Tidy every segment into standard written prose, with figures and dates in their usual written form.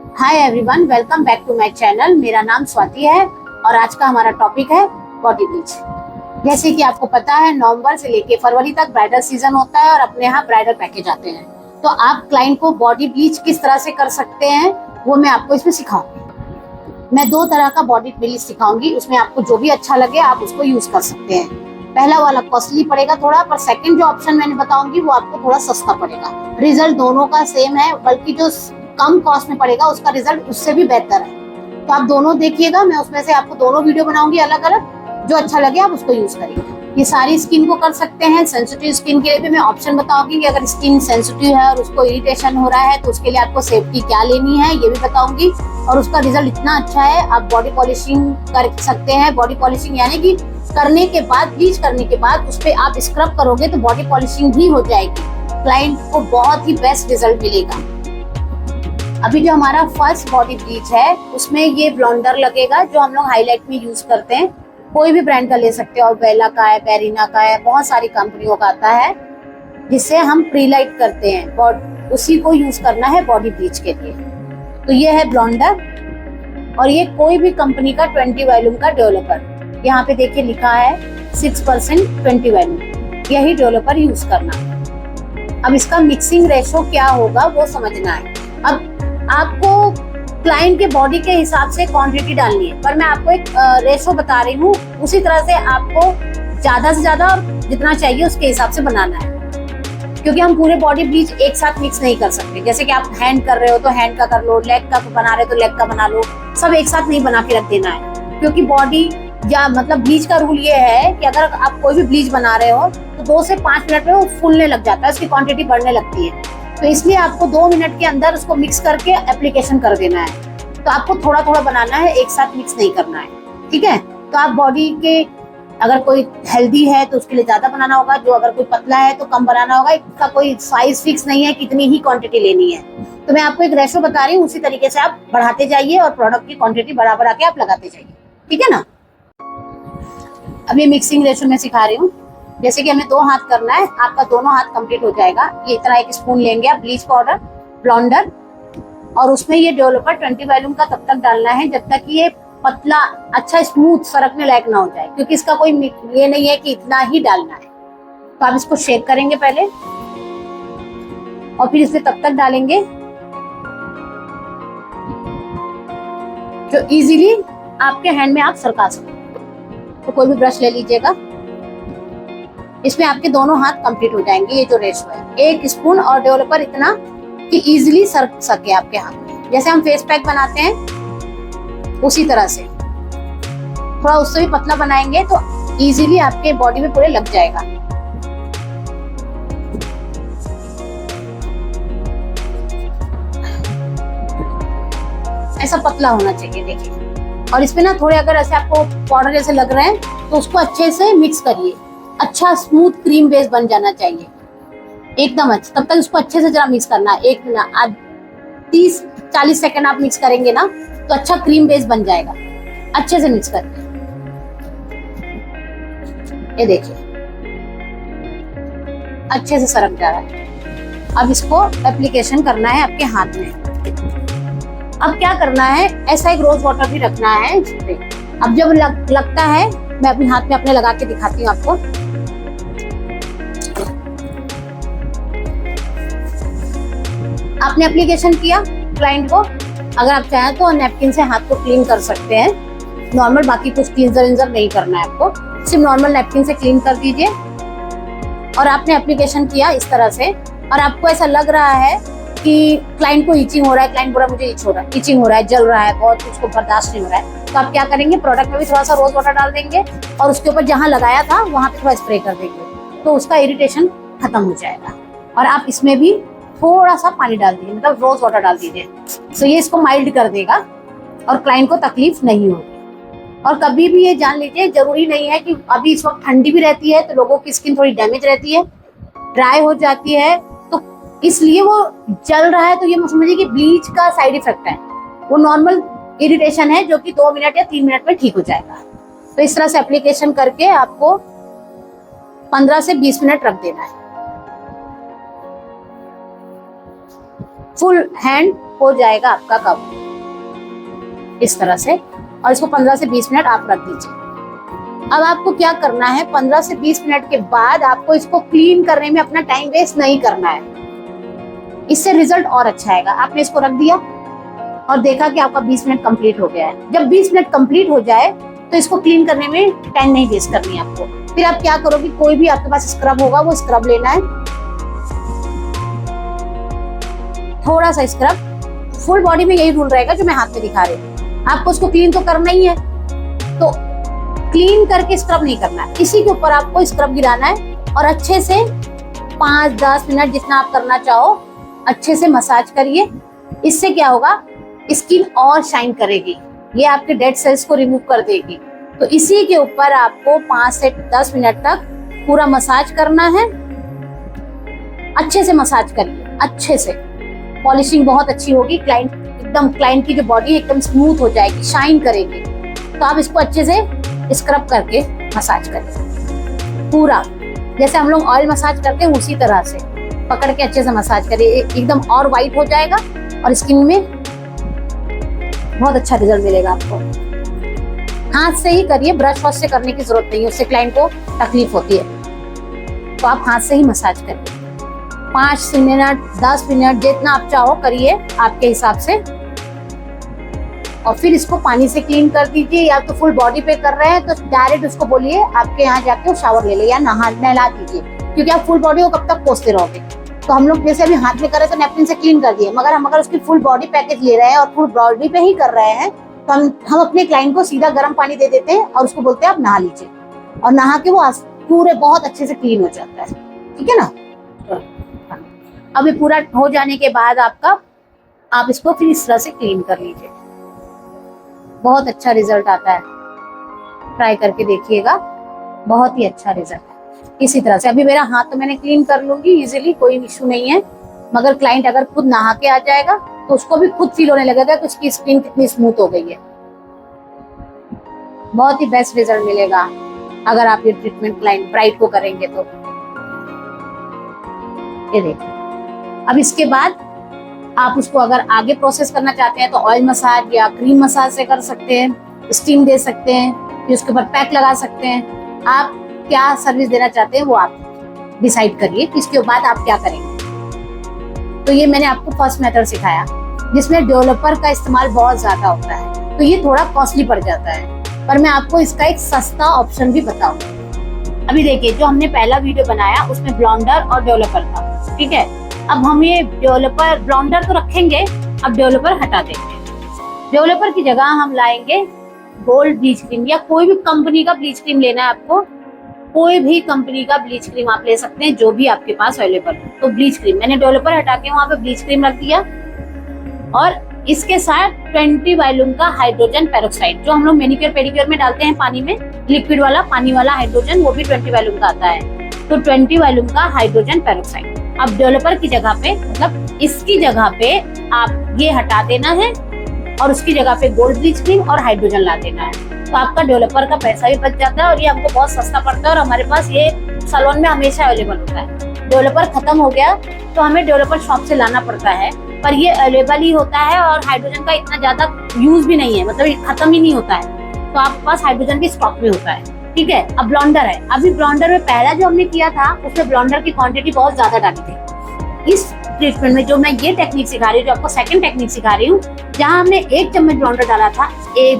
Hi everyone, welcome back to my channel. मेरा नाम स्वाति है और आज का हमारा टॉपिक है बॉडी ब्लीच। जैसे कि आपको पता है, नवंबर से लेके फरवरी तक ब्राइडल सीजन होता है और अपने यहाँ ब्राइडल पैकेज आते हैं। तो आप क्लाइंट को बॉडी ब्लीच किस तरह से कर सकते हैं वो मैं आपको इसमें सिखाऊंगी। मैं 2 तरह का बॉडी ब्लीच सिखाऊंगी, उसमें आपको जो भी अच्छा लगे आप उसको यूज कर सकते हैं। पहला वाला कॉस्टली पड़ेगा थोड़ा, पर सेकंड जो ऑप्शन मैंने बताऊंगी वो आपको थोड़ा सस्ता पड़ेगा। रिजल्ट दोनों का सेम है, बल्कि जो कम कॉस्ट में पड़ेगा उसका रिजल्ट उससे भी बेहतर है। तो आप दोनों देखिएगा, मैं उसमें से आपको दोनों वीडियो बनाऊंगी अलग अलग, जो अच्छा लगे आप उसको यूज करिए। ये सारी स्किन को कर सकते हैं। सेंसिटिव स्किन के लिए भी मैं ऑप्शन बताऊंगी कि अगर स्किन सेंसिटिव है और उसको इरिटेशन हो रहा है तो उसके लिए आपको सेफ्टी क्या लेनी है ये भी बताऊंगी। और उसका रिजल्ट इतना अच्छा है, आप बॉडी पॉलिशिंग कर सकते हैं। बॉडी पॉलिशिंग यानी कि करने के बाद, ब्लीच करने के बाद उस पर आप स्क्रब करोगे तो बॉडी पॉलिशिंग भी हो जाएगी। क्लाइंट को बहुत ही बेस्ट रिजल्ट मिलेगा। अभी जो हमारा फर्स्ट बॉडी ब्लीच है उसमें ये ब्लॉन्डर लगेगा जो हम लोग हाईलाइट में यूज करते हैं। कोई भी ब्रांड का ले सकते हो, बेला का है, पेरिना का है, बहुत सारी कंपनियों का आता है जिससे हम प्रीलाइट करते हैं। उसी को यूज करना है बॉडी ब्लीच के लिए। तो ये है ब्लॉन्डर और ये कोई भी कंपनी का 20 वॉल्यूम का डेवलपर। यहाँ पे देखिए लिखा है 6% 20 वॉल्यूम, यही डेवलपर यूज करना। अब इसका मिक्सिंग रेशो क्या होगा वो समझना है। अब आपको क्लाइंट के बॉडी के हिसाब से क्वांटिटी डालनी है, पर मैं आपको एक रेशो बता रही हूँ। उसी तरह से आपको ज्यादा से ज्यादा और जितना चाहिए उसके हिसाब से बनाना है, क्योंकि हम पूरे बॉडी ब्लीच एक साथ मिक्स नहीं कर सकते। जैसे कि आप हैंड कर रहे हो तो हैंड का कर लो, लेग का बना रहे हो तो लेग का बना लो, सब एक साथ नहीं बना के रख देना है। क्योंकि बॉडी या मतलब ब्लीच का रूल ये है कि अगर आप कोई भी ब्लीच बना रहे हो तो 2 से 5 मिनट में वो फूलने लग जाता है, उसकी क्वांटिटी बढ़ने लगती है। तो इसलिए आपको 2 मिनट के अंदर उसको मिक्स करके एप्लीकेशन कर देना है। तो आपको थोड़ा थोड़ा बनाना है, एक साथ मिक्स नहीं करना है, ठीक है। तो आप बॉडी के, अगर कोई हेल्दी है तो उसके लिए ज्यादा बनाना होगा, जो अगर कोई पतला है तो कम बनाना होगा। इसका कोई साइज फिक्स नहीं है, कितनी ही क्वांटिटी लेनी है। तो मैं आपको एक रेशो बता रही हूँ, उसी तरीके से आप बढ़ाते जाइए और प्रोडक्ट की क्वांटिटी बढ़ा के आप लगाते जाइए, ठीक है ना। अभी मिक्सिंग रेशो में सिखा रही हूँ। जैसे कि हमें 2 हाथ करना है, आपका दोनों हाथ कंप्लीट हो जाएगा। ये इतना 1 स्पून लेंगे आप ब्लीच पाउडर, ब्लॉन्डर, और उसमें ये डेवलपर 20 वॉल्यूम का तब तक डालना है जब तक ये पतला अच्छा स्मूथ सरकने लायक ना हो जाए, क्योंकि इसका कोई ये नहीं है कि इतना ही डालना है। तो आप इसको शेक करेंगे पहले और फिर इसे तब तक डालेंगे जो इजीली आपके हैंड में आप सरका सको। तो कोई भी ब्रश ले लीजिएगा, इसमें आपके दोनों हाथ कंप्लीट हो जाएंगे। ये जो रेशो है 1 स्पून और डेवलपर इतना कि इजीली सरक सके आपके हाथ में। जैसे हम फेस पैक बनाते हैं उसी तरह से, थोड़ा उससे भी पतला बनाएंगे तो इजीली आपके बॉडी में पूरे लग जाएगा। ऐसा पतला होना चाहिए, देखिए। और इसमें ना थोड़े अगर ऐसे आपको पाउडर जैसे लग रहे हैं तो उसको अच्छे से मिक्स करिए। अच्छा स्मूथ क्रीम बेस बन जाना चाहिए एकदम अच्छा। तब तक उसको अच्छे से जरा मिक्स करना है। 1 मिनट 30-40 सेकंड आप मिक्स करेंगे ना तो अच्छा क्रीम बेस बन जाएगा। अच्छे से मिक्स करके ये देखिए अच्छे से सरक जा रहा है। अब इसको एप्लीकेशन करना है आपके हाथ में। अब क्या करना है, ऐसा एक रोज वाटर भी रखना है इस पे। अब जब लगता है, मैं अपने हाथ में अपने लगा के दिखाती हूँ आपको। आपने एप्लीकेशन किया क्लाइंट को, अगर आप चाहें तो नैपकिन से हाथ को क्लीन कर सकते हैं नॉर्मल, बाकी कुछ क्लींजर नहीं करना है आपको, सिर्फ नॉर्मल नैपकिन से क्लीन कर दीजिए। और आपने एप्लीकेशन किया इस तरह से और आपको ऐसा लग रहा है कि क्लाइंट को इचिंग हो रहा है, क्लाइंट बोला मुझे इचिंग हो रहा है, जल रहा है बहुत, उसको बर्दाश्त नहीं हो रहा है, तो आप क्या करेंगे, प्रोडक्ट में भी थोड़ा सा रोज वाटर डाल देंगे और उसके ऊपर जहाँ लगाया था वहां पे थोड़ा स्प्रे कर देंगे, तो उसका इरिटेशन खत्म हो जाएगा। और आप इसमें भी थोड़ा सा पानी डाल दीजिए, मतलब रोज वाटर डाल दीजिए, तो ये इसको माइल्ड कर देगा और क्लाइंट को तकलीफ नहीं होगी। और कभी भी ये जान लीजिए, जरूरी नहीं है कि अभी इस वक्त ठंडी भी रहती है तो लोगों की स्किन थोड़ी डैमेज रहती है, ड्राई हो जाती है, तो इसलिए वो जल रहा है तो ये समझिए कि ब्लीच का साइड इफेक्ट है। वो नॉर्मल इरिटेशन है जो कि 2 मिनट या 3 मिनट में ठीक हो जाएगा। तो इस तरह से एप्लीकेशन करके आपको 15 से 20 मिनट रख देना है। फुल हैंड हो जाएगा आपका कवर। इस तरह से, और इसको 15 से 20 मिनट आप रख दीजिए। अब आपको क्या करना है, 15 से 20 मिनट के बाद आपको इसको क्लीन करने में अपना टाइम वेस्ट नहीं करना है, इससे रिजल्ट और अच्छा आएगा। आपने इसको रख दिया और देखा कि आपका 20 मिनट कंप्लीट हो गया है। जब 20 मिनट कंप्लीट हो जाए तो इसको क्लीन करने में टाइम नहीं वेस्ट करनी है आपको। फिर आप क्या करोगे, कोई भी आपके पास स्क्रब होगा वो स्क्रब लेना है, थोड़ा सा स्क्रब। फुल बॉडी में यही रूल रहेगा जो मैं हाथ में दिखा रही हूँ। आपको उसको क्लीन तो करना ही है, तो क्लीन करके स्क्रब नहीं करना है, इसी के ऊपर आपको स्क्रब गिराना है और अच्छे से 5-10 मिनट जितना आप करना चाहो अच्छे से मसाज करिए। इससे क्या होगा, स्किन और शाइन करेगी, ये आपके डेड सेल्स को रिमूव कर देगी। तो इसी के ऊपर आपको 5 से 10 मिनट तक पूरा मसाज करना है। अच्छे से मसाज करिए, अच्छे से। पॉलिशिंग बहुत अच्छी होगी, क्लाइंट की जो बॉडी एकदम स्मूथ हो जाएगी, शाइन करेगी। तो आप इसको अच्छे से स्क्रब करके मसाज करिए पूरा, जैसे हम लोग ऑयल मसाज करते हैं उसी तरह से पकड़ के अच्छे से मसाज करिए, एकदम और वाइट हो जाएगा और स्किन में बहुत अच्छा रिजल्ट मिलेगा आपको। हाथ से ही करिए, ब्रश वॉश से करने की जरूरत नहीं है, उससे क्लाइंट को तकलीफ होती है। तो आप हाथ से ही मसाज करिए, 5 मिनट 10 मिनट जितना आप चाहो करिए आपके हिसाब से। और फिर इसको पानी से क्लीन कर दीजिए, या तो फुल बॉडी पे कर रहे हैं तो डायरेक्ट उसको बोलिए आपके यहाँ जाके शावर ले ले या नहला दीजिए, क्योंकि आप फुल बॉडी को कब तक पोंछते रहोगे। तो हम लोग जैसे अभी हाथ में कर रहे हैं तो नैपकिन से क्लीन कर दिए, मगर हम अगर उसकी फुल बॉडी पैकेज ले रहे हैं और फुल बॉडी पे ही कर रहे हैं तो हम अपने क्लाइंट को सीधा गर्म पानी दे देते हैं और उसको बोलते हैं आप नहा लीजिए, और नहा के वो पूरे बहुत अच्छे से क्लीन हो जाता है। ठीक है ना। अब ये पूरा हो जाने के बाद आप इसको फिर इस तरह से क्लीन कर लीजिए, बहुत अच्छा रिजल्ट आता है। ट्राई करके देखिएगा, बहुत ही अच्छा रिजल्ट है। इसी तरह से अभी मेरा हाथ तो मैंने क्लीन कर लूंगी इजीली, कोई इशू नहीं है, मगर क्लाइंट अगर खुद नहा के आ जाएगा तो उसको भी खुद फील होने लगेगा कि उसकी स्किन कितनी स्मूथ हो गई है। बहुत ही बेस्ट रिजल्ट मिलेगा अगर आप ये ट्रीटमेंट क्लाइंट ब्राइड को करेंगे तो। ये देखिए, अब इसके बाद आप उसको अगर आगे प्रोसेस करना चाहते हैं तो ऑयल मसाज या क्रीम मसाज से कर सकते हैं, स्टीम दे सकते हैं, फिर उसके ऊपर पैक लगा सकते हैं। आप क्या सर्विस देना चाहते हैं वो आप डिसाइड करिए कि इसके बाद आप क्या करेंगे। तो ये मैंने आपको फर्स्ट मेथड सिखाया, जिसमें डेवलपर का इस्तेमाल बहुत ज्यादा होता है, तो ये थोड़ा कॉस्टली पड़ जाता है, पर मैं आपको इसका एक सस्ता ऑप्शन भी बताऊंगी। अभी देखिए, जो हमने पहला वीडियो बनाया उसमें ब्लॉन्डर और डेवलपर था, ठीक है। अब हम ये डेवलपर ब्लॉन्डर तो रखेंगे, अब डेवलपर हटा देंगे। डेवलपर की जगह हम लाएंगे गोल्ड ब्लीच क्रीम, या कोई भी कंपनी का ब्लीच क्रीम लेना है आपको, कोई भी कंपनी का ब्लीच क्रीम आप ले सकते हैं जो भी आपके पास अवेलेबल है। तो ब्लीच क्रीम मैंने डेवलपर हटा के वहां पे ब्लीच क्रीम रख दिया, और इसके साथ 20 वॉल्यूम का हाइड्रोजन पेरोक्साइड, जो हम लोग मैनिक्योर पेडिक्योर में डालते हैं पानी में, लिक्विड वाला पानी वाला हाइड्रोजन, वो भी 20 वॉल्यूम का आता है। तो 20 वॉल्यूम का हाइड्रोजन पेरोक्साइड अब डेवलपर की जगह पे, मतलब इसकी जगह पे आप ये हटा देना है और उसकी जगह पे गोल्ड ब्लीच क्रीम और हाइड्रोजन ला देना है। तो आपका डेवलपर का पैसा भी बच जाता है और ये हमको बहुत सस्ता पड़ता है, और हमारे पास ये सैलून में हमेशा अवेलेबल होता है। डेवलपर खत्म हो गया तो हमें डेवलपर शॉप से लाना पड़ता है, पर ये अवेलेबल ही होता है और हाइड्रोजन का इतना ज्यादा यूज भी नहीं है, मतलब ये खत्म ही नहीं होता है, तो आपके पास हाइड्रोजन की स्टॉक में होता है। ठीक है। अब ब्लॉन्डर है, अभी ब्लॉन्डर में पहला जो हमने किया था उसमें ब्लॉन्डर की क्वांटिटी बहुत ज्यादा डाली थी। इस ट्रीटमेंट में जो मैं ये टेक्निक सिखा रही हूँ, जो आपको सेकंड टेक्निक सिखा रही हूँ, जहाँ हमने 1 चम्मच ब्लॉन्डर डाला था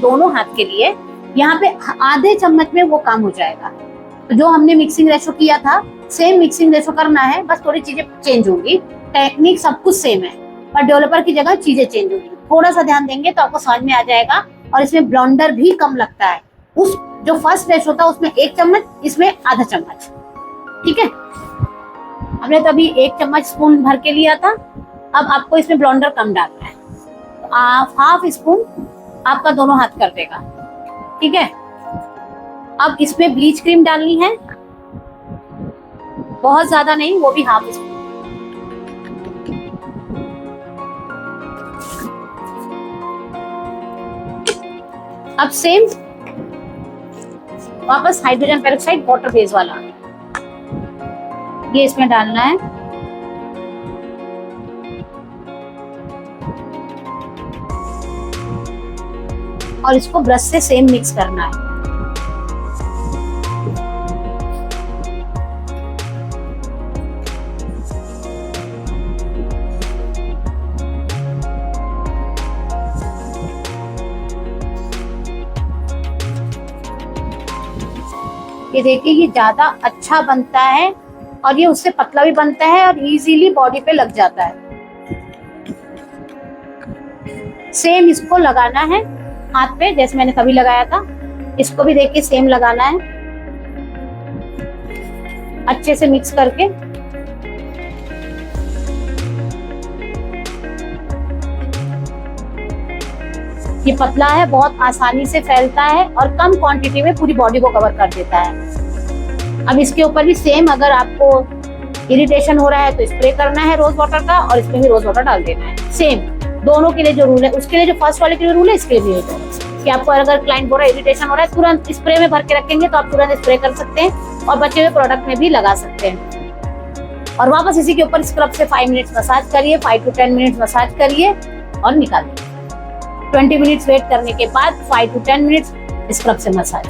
दोनों हाथ के लिए, यहाँ पे आधे चम्मच में वो काम हो जाएगा। तो जो हमने मिक्सिंग रेशो किया था सेम मिक्सिंग रेशो करना है, बस थोड़ी चीजें चेंज होंगी, टेक्निक सब कुछ सेम है, पर डेवलपर की जगह चीजें चेंज होंगी। थोड़ा सा ध्यान देंगे तो आपको समझ में आ जाएगा, और इसमें ब्लॉन्डर भी कम लगता है। उस जो फर्स्ट रेशो था उसमें 1 चम्मच, इसमें आधा चम्मच। ठीक है। हमने तो अभी 1 चम्मच स्पून भर के लिया था, अब आपको इसमें ब्लॉन्डर कम डालना है, तो आप हाफ स्पून आपका दोनों हाथ कर देगा। ठीक है। अब इसमें ब्लीच क्रीम डालनी है, बहुत ज्यादा नहीं, वो भी हाफ स्पून। अब सेम वापस हाइड्रोजन पेरोक्साइड वाटर बेस वाला ये इसमें डालना है। और इसको ब्रश से सेम मिक्स करना है। ये देखिए ये ज्यादा अच्छा बनता है और ये उससे पतला भी बनता है और इजीली बॉडी पे लग जाता है। सेम इसको लगाना है हाथ पे, जैसे मैंने कभी लगाया था। इसको भी देखिए सेम लगाना है, अच्छे से मिक्स करके। ये पतला है, बहुत आसानी से फैलता है और कम क्वांटिटी में पूरी बॉडी को कवर कर देता है। अब इसके ऊपर भी सेम, अगर आपको इरिटेशन हो रहा है तो स्प्रे करना है रोज वाटर का और इसमें भी रोज वाटर डाल देना है। सेम दोनों के लिए जो रूल है, उसके लिए जो फर्स्ट वाले के लिए रूल है, इसके लिए भी है कि आपको अगर क्लाइंट बोल रहा है इरिटेशन हो रहा है, तुरंत स्प्रे में भर के रखेंगे तो आप तुरंत स्प्रे कर सकते हैं और बचे हुए प्रोडक्ट में भी लगा सकते हैं। और वापस इसी के ऊपर स्क्रब से 5 मिनट्स मसाज करिए, 5 to 10 मिनट्स मसाज करिए और निकालिए। 20 मिनट्स वेट करने के बाद 5 to 10 मिनट्स स्क्रब से मसाज।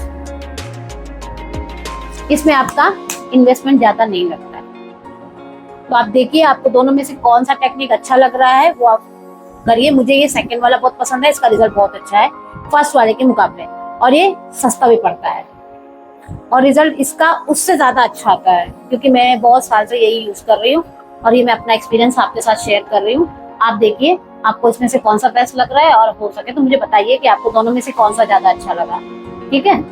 इसमें आपका इन्वेस्टमेंट ज्यादा नहीं लगता है। तो आप देखिए आपको दोनों में से कौन सा टेक्निक अच्छा लग रहा है वो आप करिए। मुझे ये सेकंड वाला बहुत पसंद है, इसका रिजल्ट बहुत अच्छा है फर्स्ट वाले के मुकाबले, और ये सस्ता भी पड़ता है और रिजल्ट इसका उससे ज्यादा अच्छा आता है, क्योंकि मैं बहुत साल से यही यूज कर रही हूँ और ये मैं अपना एक्सपीरियंस आपके साथ शेयर कर रही हूँ। आप देखिए आपको इसमें से कौन सा बेस्ट लग रहा है और हो सके तो मुझे बताइए कि आपको दोनों में से कौन सा ज्यादा अच्छा लगा। ठीक है।